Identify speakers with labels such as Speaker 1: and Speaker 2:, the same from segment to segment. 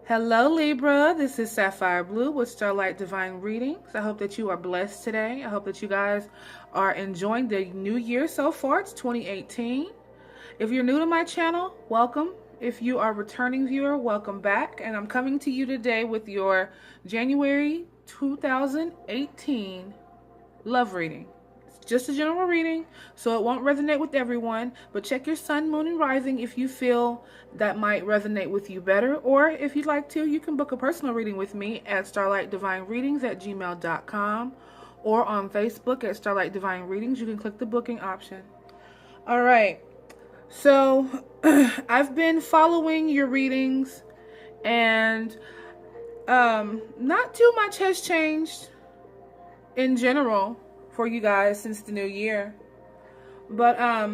Speaker 1: Hello Libra, this is Sapphire Blue with Starlight Divine Readings. I hope that you are blessed today. I hope that you guys are enjoying the new year so far. It's 2018. If you're new to my channel, welcome. If you are a returning viewer, welcome back. And I'm coming to you today with your January 2018 love reading. Just a general reading, so it won't resonate with everyone, but check your sun, moon, and rising if you feel that might resonate with you better, or if you'd like to, you can book a personal reading with me at starlightdivinereadings@gmail.com or on Facebook at Starlight Divine Readings. You can click the booking option. All right, so I've been following your readings, and not too much has changed in general for you guys since the new year, but I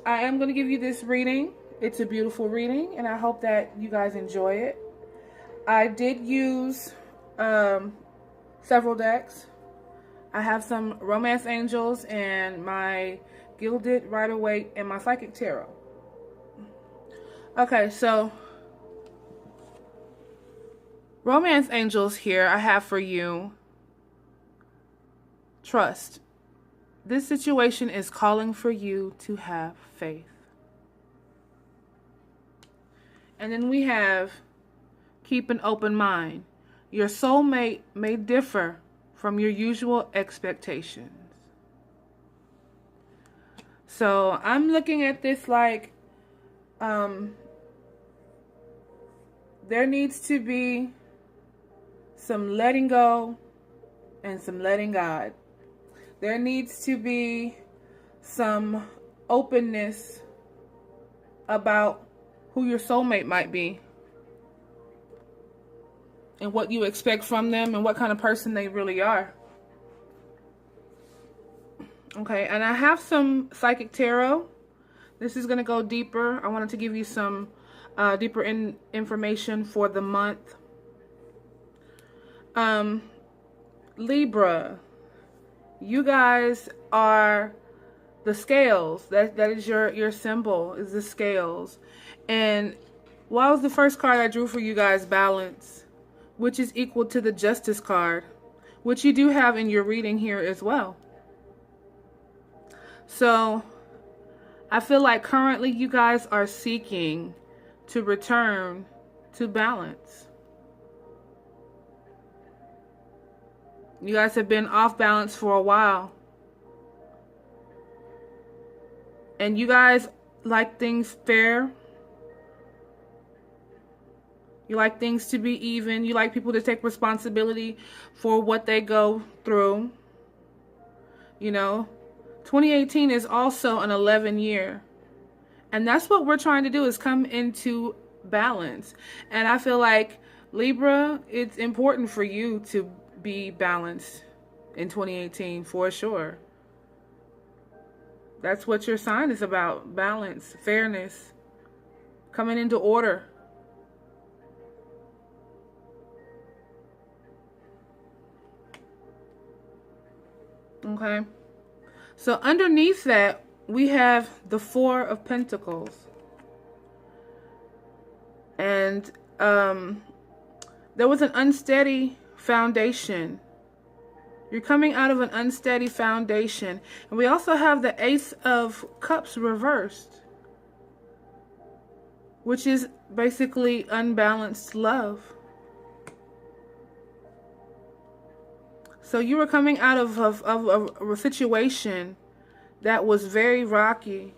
Speaker 1: am going to give you this reading. It's a beautiful reading, and I hope that you guys enjoy it. I did use several decks. I have some Romance Angels and my Gilded Rider-Waite and my Psychic Tarot. Okay, so Romance Angels here I have for you. Trust. This situation is calling for you to have faith. And then we have keep an open mind. Your soulmate may differ from your usual expectations. So I'm looking at this like there needs to be some letting go and some letting God. There needs to be some openness about who your soulmate might be and what you expect from them and what kind of person they really are. Okay, and I have some Psychic Tarot. This is going to go deeper. I wanted to give you some deeper information for the month. Libra. You guys are the scales. That is your symbol, is the scales. And what was the first card I drew for you guys? Balance, which is equal to the Justice card, which you do have in your reading here as well. So I feel like currently you guys are seeking to return to balance. You guys have been off balance for a while. And you guys like things fair. You like things to be even. You like people to take responsibility for what they go through. You know, 2018 is also an 11 year. And that's what we're trying to do, is come into balance. And I feel like, Libra, it's important for you to be balanced in 2018 for sure. That's what your sign is about. Balance, fairness, coming into order. Okay. So underneath that, we have the Four of Pentacles. And there was an unsteady foundation. You're coming out of an unsteady foundation. And we also have the Ace of Cups reversed, which is basically unbalanced love. So you were coming out of a situation that was very rocky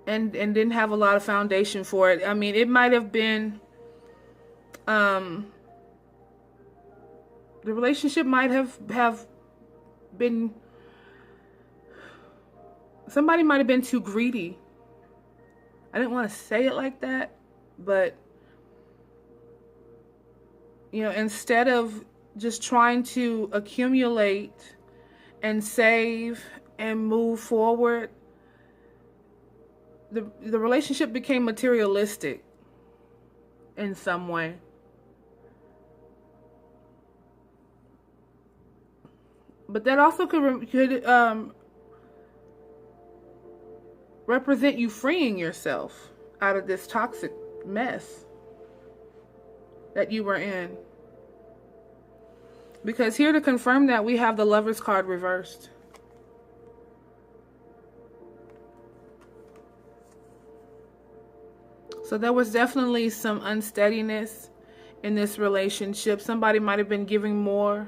Speaker 1: and didn't have a lot of foundation for it. I mean, it might have been the relationship might have been, somebody might have been too greedy. I didn't want to say it like that, but you know, instead of just trying to accumulate and save and move forward, the relationship became materialistic in some way. But that also could represent you freeing yourself out of this toxic mess that you were in. Because here to confirm that, we have the Lover's card reversed. So there was definitely some unsteadiness in this relationship. Somebody might have been giving more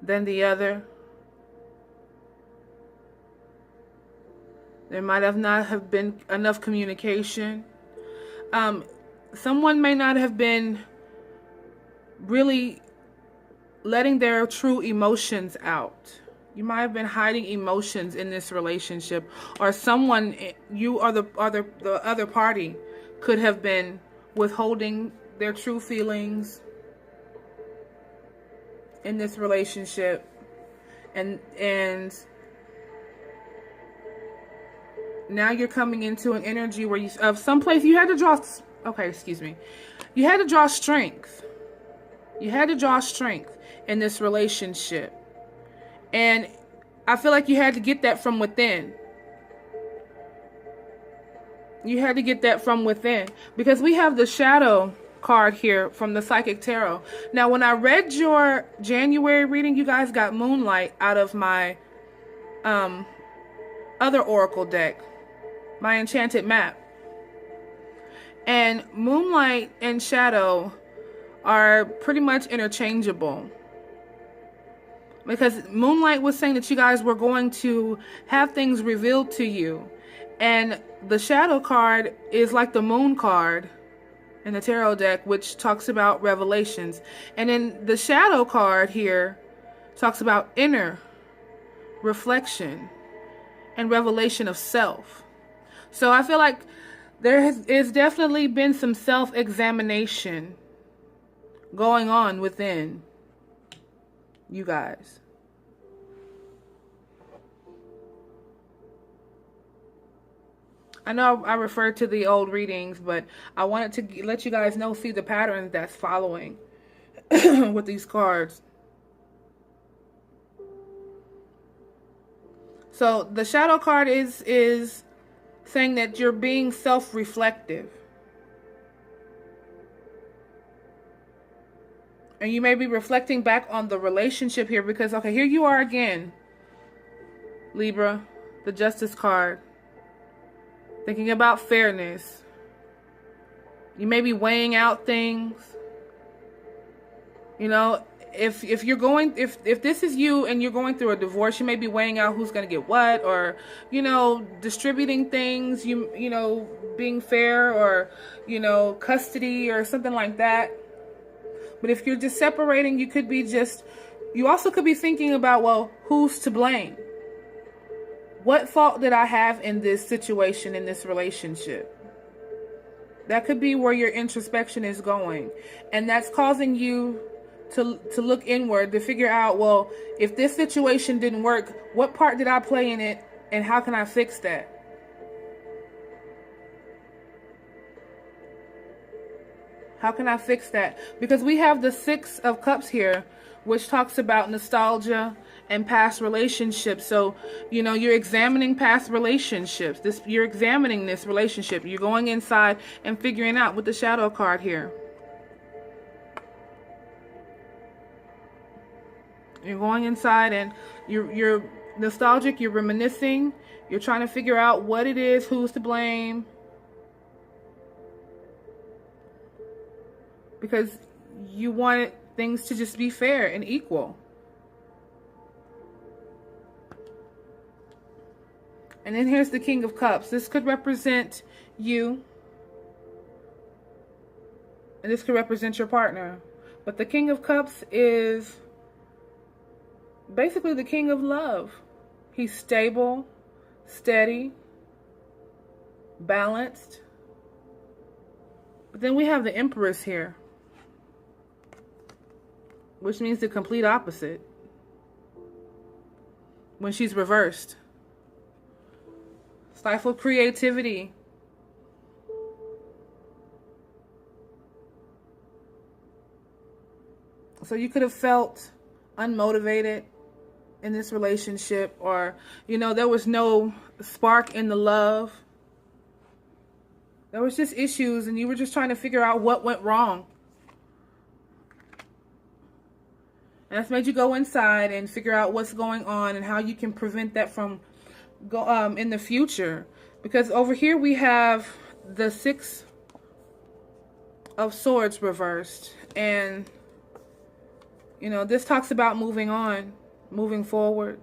Speaker 1: than the other. There might have not have been enough communication. Someone may not have been really letting their true emotions out. You might have been hiding emotions in this relationship, or someone, you or the other party, could have been withholding their true feelings in this relationship, and now you're coming into an energy where you of someplace you had to draw. Okay, excuse me. You had to draw strength. You had to draw strength in this relationship, and I feel like you had to get that from within. You had to get that from within, because we have the Shadow card here from the Psychic Tarot. Now, when I read your January reading, you guys got Moonlight out of my other Oracle deck, my Enchanted Map. And Moonlight and Shadow are pretty much interchangeable, because Moonlight was saying that you guys were going to have things revealed to you, and the Shadow card is like the Moon card in the tarot deck, which talks about revelations. And then the Shadow card here talks about inner reflection and revelation of self. So I feel like there has definitely been some self-examination going on within you guys. I know I referred to the old readings, but I wanted to let you guys know, see the patterns that's following with these cards. So the Shadow card is saying that you're being self-reflective. And you may be reflecting back on the relationship here, because, okay, here you are again, Libra, the Justice card. Thinking about fairness. You may be weighing out things. You know, if you're going, if this is you and you're going through a divorce, you may be weighing out who's going to get what, or, you know, distributing things, you know, being fair, or, you know, custody or something like that. But if you're just separating, you could be just, you also could be thinking about, well, who's to blame? What fault did I have in this situation, in this relationship? That could be where your introspection is going. And that's causing you to look inward, to figure out, well, if this situation didn't work, what part did I play in it, and how can I fix that? How can I fix that? Because we have the Six of Cups here, which talks about nostalgia and past relationships. So, you know, you're examining past relationships. You're examining this relationship. You're going inside and figuring out with the Shadow card here. You're going inside and you're nostalgic, you're reminiscing, you're trying to figure out what it is, who's to blame. Because you wanted things to just be fair and equal. And then here's the King of Cups. This could represent you. And this could represent your partner. But the King of Cups is basically the king of love. He's stable, steady, balanced. But then we have the Empress here, which means the complete opposite when she's reversed. Stifled creativity. So you could have felt unmotivated in this relationship, or, you know, there was no spark in the love. There was just issues and you were just trying to figure out what went wrong. And that's made you go inside and figure out what's going on and how you can prevent that from in the future. Because over here we have the Six of Swords reversed. And, you know, this talks about moving on, moving forward.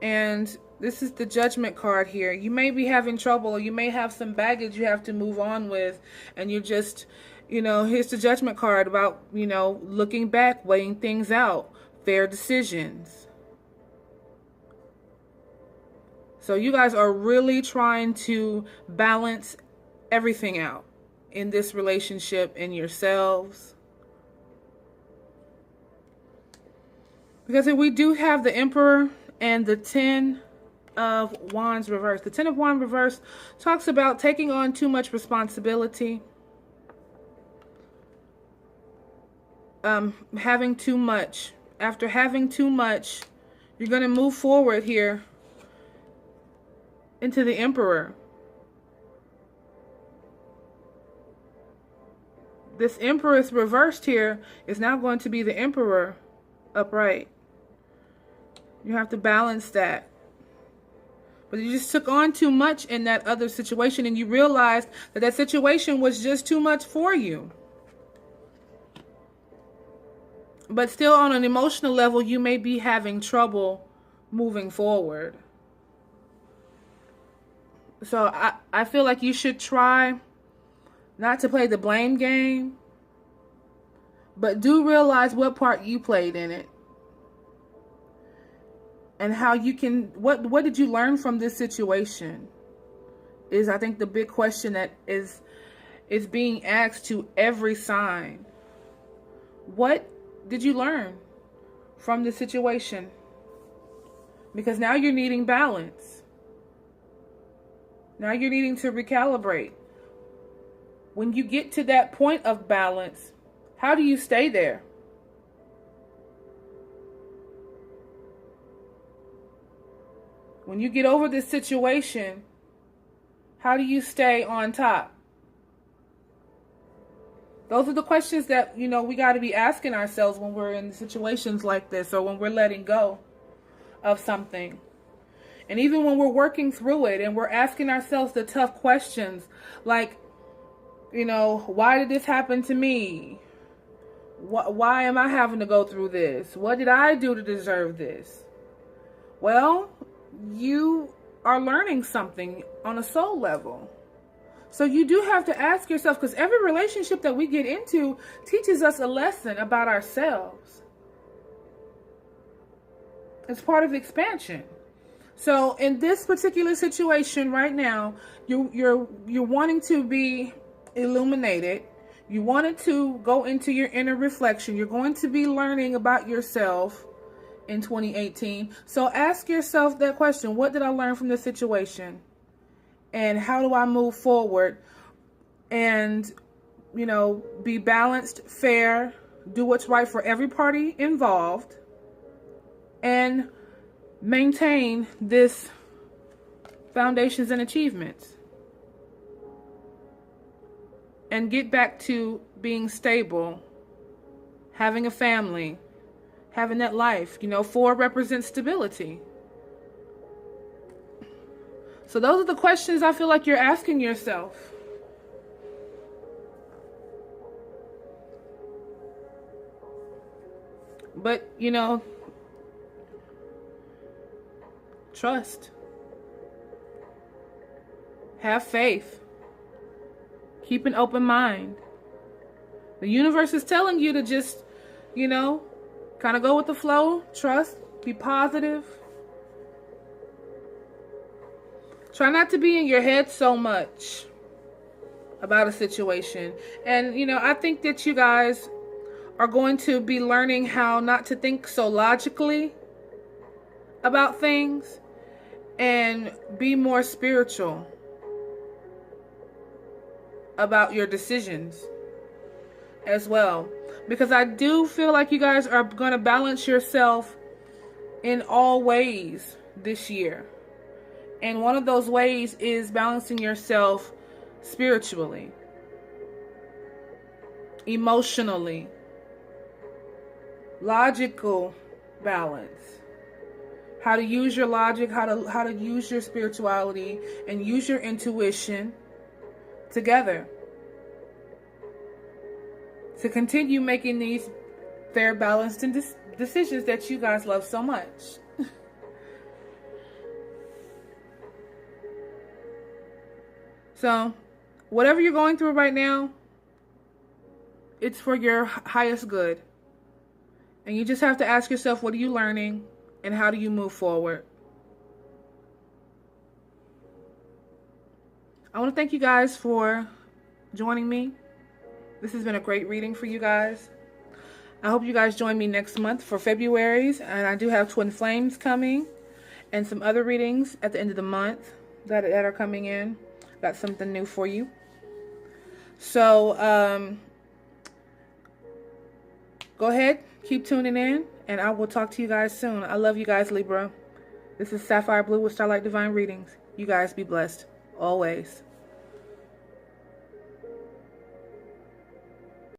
Speaker 1: And this is the Judgment card here. You may be having trouble, or you may have some baggage you have to move on with. And you're just, you know, here's the Judgment card about, you know, looking back, weighing things out, fair decisions. So you guys are really trying to balance everything out in this relationship, in yourselves. Because we do have the Emperor and the Ten of Wands reversed. The Ten of Wands reversed talks about taking on too much responsibility. Having too much. After having too much, you're going to move forward here into the Emperor. This Empress reversed here is now going to be the Emperor upright. You have to balance that. But you just took on too much in that other situation, and you realized that that situation was just too much for you. But still, on an emotional level, you may be having trouble moving forward. So I feel like you should try not to play the blame game, but do realize what part you played in it. And how you can, what did you learn from this situation? Is, I think, the big question that is being asked to every sign. What did you learn from this situation? Because now you're needing balance. Now you're needing to recalibrate. When you get to that point of balance, how do you stay there? When you get over this situation, how do you stay on top? Those are the questions that, you know, we got to be asking ourselves when we're in situations like this, or when we're letting go of something. And even when we're working through it and we're asking ourselves the tough questions, like, you know, why did this happen to me? Why am I having to go through this? What did I do to deserve this? Well, you are learning something on a soul level. So you do have to ask yourself, because every relationship that we get into teaches us a lesson about ourselves. It's part of expansion. So in this particular situation right now, you're wanting to be illuminated. You wanted to go into your inner reflection. You're going to be learning about yourself in 2018. So ask yourself that question. What did I learn from this situation? And how do I move forward? And, you know, be balanced, fair, do what's right for every party involved, and maintain this foundations and achievements. And get back to being stable, having a family, having that life. You know, 4 represents stability. So those are the questions I feel like you're asking yourself. But, you know, trust. Have faith. Keep an open mind. The universe is telling you to just, you know, kind of go with the flow. Trust. Be positive. Try not to be in your head so much about a situation. And, you know, I think that you guys are going to be learning how not to think so logically about things and be more spiritual about your decisions as well. Because I do feel like you guys are going to balance yourself in all ways this year. And one of those ways is balancing yourself spiritually, emotionally, logical balance. How to use your logic, how to use your spirituality and use your intuition together to continue making these fair, balanced decisions that you guys love so much. So, whatever you're going through right now, it's for your highest good. And you just have to ask yourself, what are you learning and how do you move forward? I want to thank you guys for joining me. This has been a great reading for you guys. I hope you guys join me next month for February's. And I do have Twin Flames coming and some other readings at the end of the month that are coming in. Got something new for you. So, go ahead, keep tuning in, and I will talk to you guys soon. I love you guys, Libra. This is Sapphire Blue with Starlight Divine Readings. You guys be blessed, always.